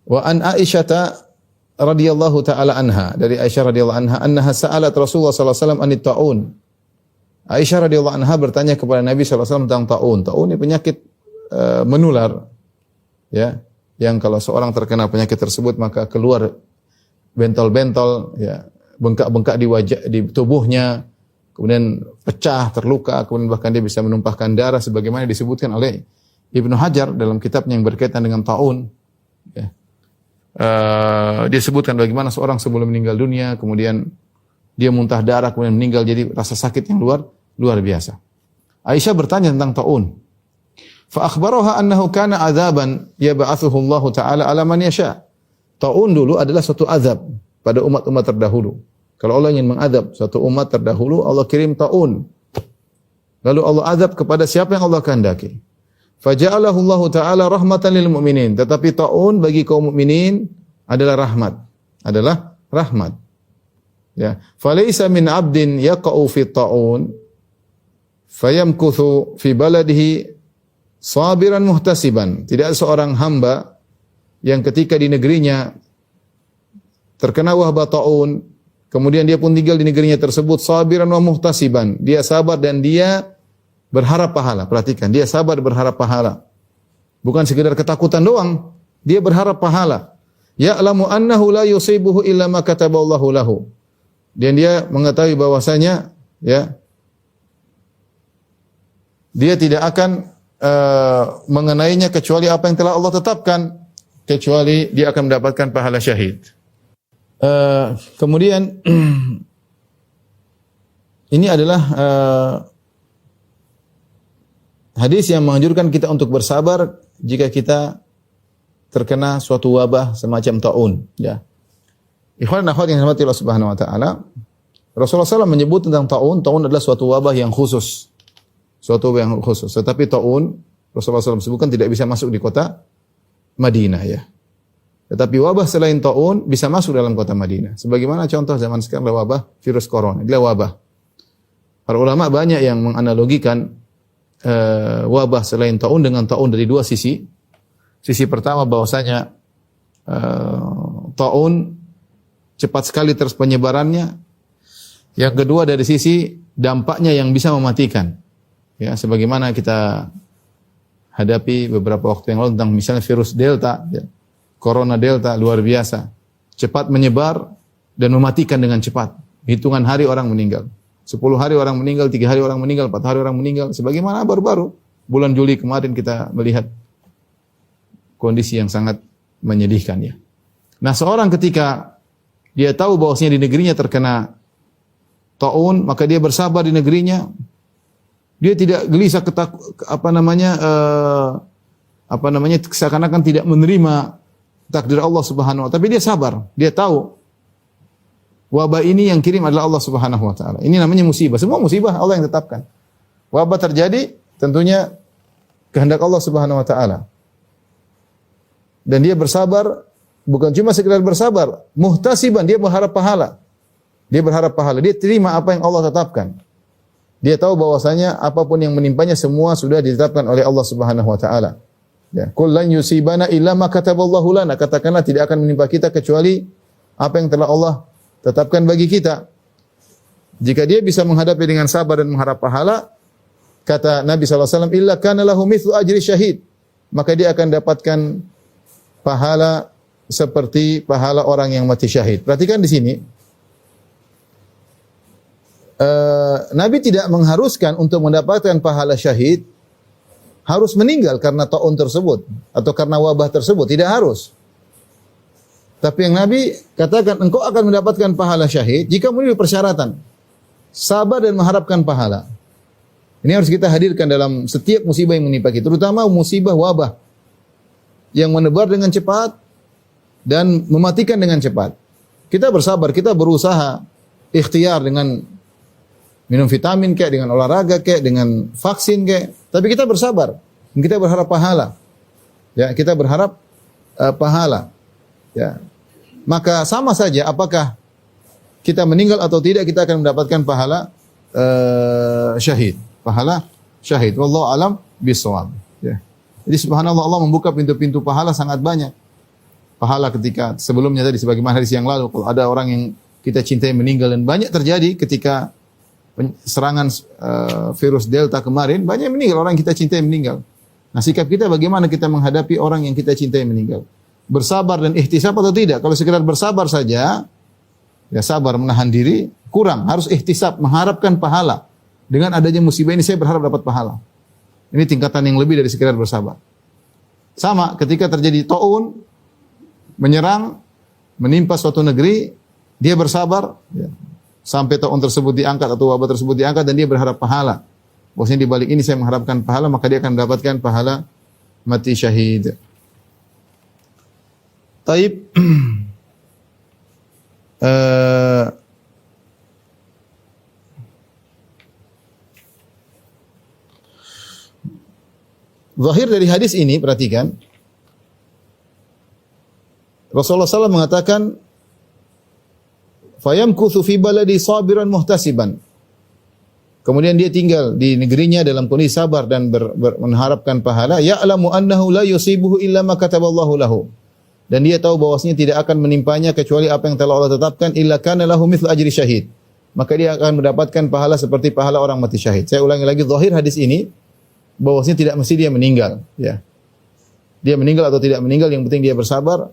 Wa an Aisyah radhiyallahu taala anha, dari Aisyah radhiyallahu anha, annaha sa'alat Rasulullah sallallahu alaihi wasallam anit taun. Aisyah radhiyallahu anha bertanya kepada Nabi sallallahu alaihi wasallam tentang taun. Taun ini penyakit menular, ya, yang kalau seorang terkena penyakit tersebut maka keluar bentol-bentol, ya, bengkak-bengkak di wajah, di tubuhnya, kemudian pecah, terluka, kemudian bahkan dia bisa menumpahkan darah sebagaimana disebutkan oleh Ibnu Hajar dalam kitabnya yang berkaitan dengan taun. Ya. Dia sebutkan bagaimana seorang sebelum meninggal dunia, kemudian dia muntah darah, kemudian meninggal, jadi rasa sakit yang luar biasa. Aisyah bertanya tentang taun. Fa akhbaraha annahu kana adzaban yab'atsuhu Allah taala ala man yasha. Taun dulu adalah suatu azab pada umat-umat terdahulu. Kalau Allah ingin mengadab suatu umat terdahulu, Allah kirim taun. Lalu Allah azab kepada siapa yang Allah kehendaki. Faja'alahu Allah taala rahmatan lil mu'minin. Tetapi taun bagi kaum mukminin adalah rahmat. Adalah rahmat. Ya, falaysa min 'abdin yaqa'u fi ta'un fayamkuthu fi baladihi sabiran muhtasiban. Tidak ada seorang hamba yang ketika di negerinya terkena wabah ta'un, kemudian dia pun tinggal di negerinya tersebut sabiran wa muhtasiban. Dia sabar dan dia berharap pahala. Perhatikan, dia sabar berharap pahala. Bukan sekedar ketakutan doang, dia berharap pahala. Ya'lamu annahu la yusibuhu illa ma kataballahu lahu. Dan dia mengetahui bahwasanya, ya, dia tidak akan mengenainya kecuali apa yang telah Allah tetapkan, kecuali dia akan mendapatkan pahala syahid. Kemudian ini adalah hadis yang menganjurkan kita untuk bersabar jika kita terkena suatu wabah semacam taun, ya. Ikhwan dan akhwat yang dirahmati Allah Subhanahu wa taala, Rasulullah SAW menyebut tentang taun. Taun adalah suatu wabah yang khusus. Suatu wabah yang khusus. Tetapi taun Rasulullah SAW sebutkan tidak bisa masuk di kota Madinah, ya. Tetapi wabah selain taun bisa masuk dalam kota Madinah. Sebagaimana contoh zaman sekarang adalah wabah virus corona. Adalah wabah. Para ulama banyak yang menganalogikan wabah selain taun dengan taun dari dua sisi. Sisi pertama bahwasanya taun cepat sekali terus penyebarannya. Yang kedua dari sisi dampaknya yang bisa mematikan. Ya, sebagaimana kita hadapi beberapa waktu yang lalu tentang misalnya virus Delta, ya. Corona Delta luar biasa. Cepat menyebar dan mematikan dengan cepat. Hitungan hari orang meninggal. 10 hari orang meninggal, 3 hari orang meninggal, 4 hari orang meninggal. Sebagaimana baru-baru bulan Juli kemarin kita melihat kondisi yang sangat menyedihkan, ya. Nah, seorang ketika dia tahu bahwasanya di negerinya terkena taun, maka dia bersabar di negerinya. Dia tidak gelisah seakan-akan tidak menerima takdir Allah Subhanahu wa taala, tapi dia sabar. Dia tahu wabah ini yang kirim adalah Allah Subhanahu wa taala. Ini namanya musibah. Semua musibah Allah yang tetapkan. Wabah terjadi tentunya kehendak Allah Subhanahu wa taala. Dan dia bersabar, bukan cuma sekedar bersabar, muhtasiban, dia berharap pahala. Dia berharap pahala, dia terima apa yang Allah tetapkan. Dia tahu bahwasanya apapun yang menimpanya semua sudah ditetapkan oleh Allah Subhanahu wa taala. Ya, qul lan yusibana illa ma kataballahu lana. Katakanlah tidak akan menimpa kita kecuali apa yang telah Allah tetapkan bagi kita. Jika dia bisa menghadapi dengan sabar dan mengharap pahala, kata Nabi sallallahu alaihi wasallam, illa kana lahu mithlu ajri syahid. Maka dia akan dapatkan pahala seperti pahala orang yang mati syahid. Perhatikan di sini. Nabi tidak mengharuskan untuk mendapatkan pahala syahid harus meninggal karena taun tersebut atau karena wabah tersebut, tidak harus. Tapi yang Nabi katakan, engkau akan mendapatkan pahala syahid jika memenuhi persyaratan sabar dan mengharapkan pahala. Ini harus kita hadirkan dalam setiap musibah yang menimpa kita, terutama musibah wabah yang menebar dengan cepat dan mematikan dengan cepat. Kita bersabar, kita berusaha ikhtiar dengan minum vitamin kayak, dengan olahraga kayak, dengan vaksin kayak, tapi kita bersabar. Kita berharap pahala. Ya, kita berharap pahala. Ya. Maka sama saja apakah kita meninggal atau tidak, kita akan mendapatkan pahala syahid. Pahala syahid. Wallahu alam bishawab. Ya. Jadi subhanallah, Allah membuka pintu-pintu pahala sangat banyak. pahala ketika sebelumnya tadi sebagaimana hadis yang lalu, kalau ada orang yang kita cintai meninggal, dan banyak terjadi ketika serangan virus Delta kemarin, banyak yang meninggal, orang yang kita cintai meninggal. Nah, sikap kita bagaimana kita menghadapi orang yang kita cintai meninggal? Bersabar dan ihtisab atau tidak? Kalau sekedar bersabar saja, ya sabar menahan diri, kurang. Harus ihtisab, mengharapkan pahala. Dengan adanya musibah ini saya berharap dapat pahala. Ini tingkatan yang lebih dari sekedar bersabar. Sama ketika terjadi taun, menyerang, menimpa suatu negeri, dia bersabar, ya, sampai taun tersebut diangkat atau wabah tersebut diangkat, dan dia berharap pahala. Bahwasanya di balik ini saya mengharapkan pahala, maka dia akan mendapatkan pahala mati syahid. Taib. Zahir dari hadis ini, perhatikan. Rasulullah SAW mengatakan, "Fayamkuthu fi baladi sabiran muhtasiban." Kemudian dia tinggal di negerinya dalam kondisi sabar dan mengharapkan pahala. Ya'lamu annahu la yusibuhu illa ma kataballahu lahu. Dan dia tahu bahwasanya tidak akan menimpanya kecuali apa yang telah Allah tetapkan, illa kana lahu mithlu ajri syahid. Maka dia akan mendapatkan pahala seperti pahala orang mati syahid. Saya ulangi lagi, zahir hadis ini bahwasanya tidak mesti dia meninggal, ya. Dia meninggal atau tidak meninggal, yang penting dia bersabar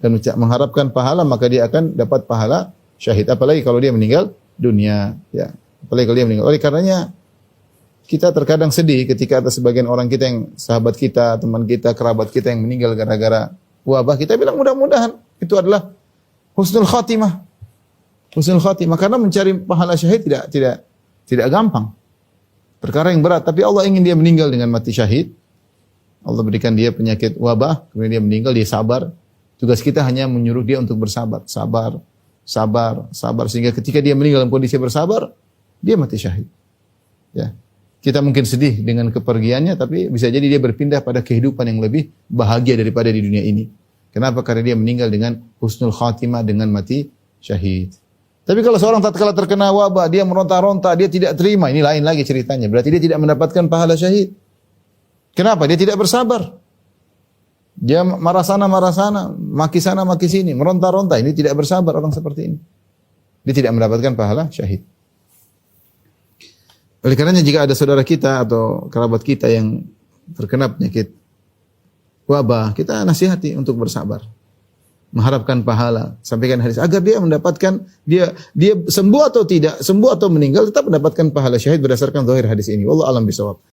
dan mengharapkan pahala, maka dia akan dapat pahala syahid. Apalagi kalau dia meninggal dunia, ya. Apalagi kalau dia meninggal. Oleh karenanya kita terkadang sedih ketika ada sebagian orang kita yang sahabat kita, teman kita, kerabat kita yang meninggal gara-gara wabah. Kita bilang mudah-mudahan itu adalah husnul khatimah. Husnul khatimah, karena mencari pahala syahid tidak gampang. Perkara yang berat, tapi Allah ingin dia meninggal dengan mati syahid. Allah berikan dia penyakit wabah, kemudian dia meninggal, dia sabar. Tugas kita hanya menyuruh dia untuk bersabar, sabar, sehingga ketika dia meninggal dalam kondisi bersabar, dia mati syahid. Ya. Kita mungkin sedih dengan kepergiannya, tapi bisa jadi dia berpindah pada kehidupan yang lebih bahagia daripada di dunia ini. Kenapa? Karena dia meninggal dengan husnul khatimah, dengan mati syahid. Tapi kalau seorang tatkala terkena wabah, dia meronta-ronta, dia tidak terima, ini lain lagi ceritanya. Berarti dia tidak mendapatkan pahala syahid. Kenapa? Dia tidak bersabar. Dia marah sana, maki sana, maki sini, meronta-ronta. Ini tidak bersabar orang seperti ini. Dia tidak mendapatkan pahala syahid. Oleh karenanya jika ada saudara kita atau kerabat kita yang terkena penyakit wabah, kita nasihati untuk bersabar. Mengharapkan pahala, sampaikan hadis agar dia mendapatkan, dia sembuh atau tidak, sembuh atau meninggal tetap mendapatkan pahala syahid berdasarkan zahir hadis ini. Wallahu a'lam bishawab.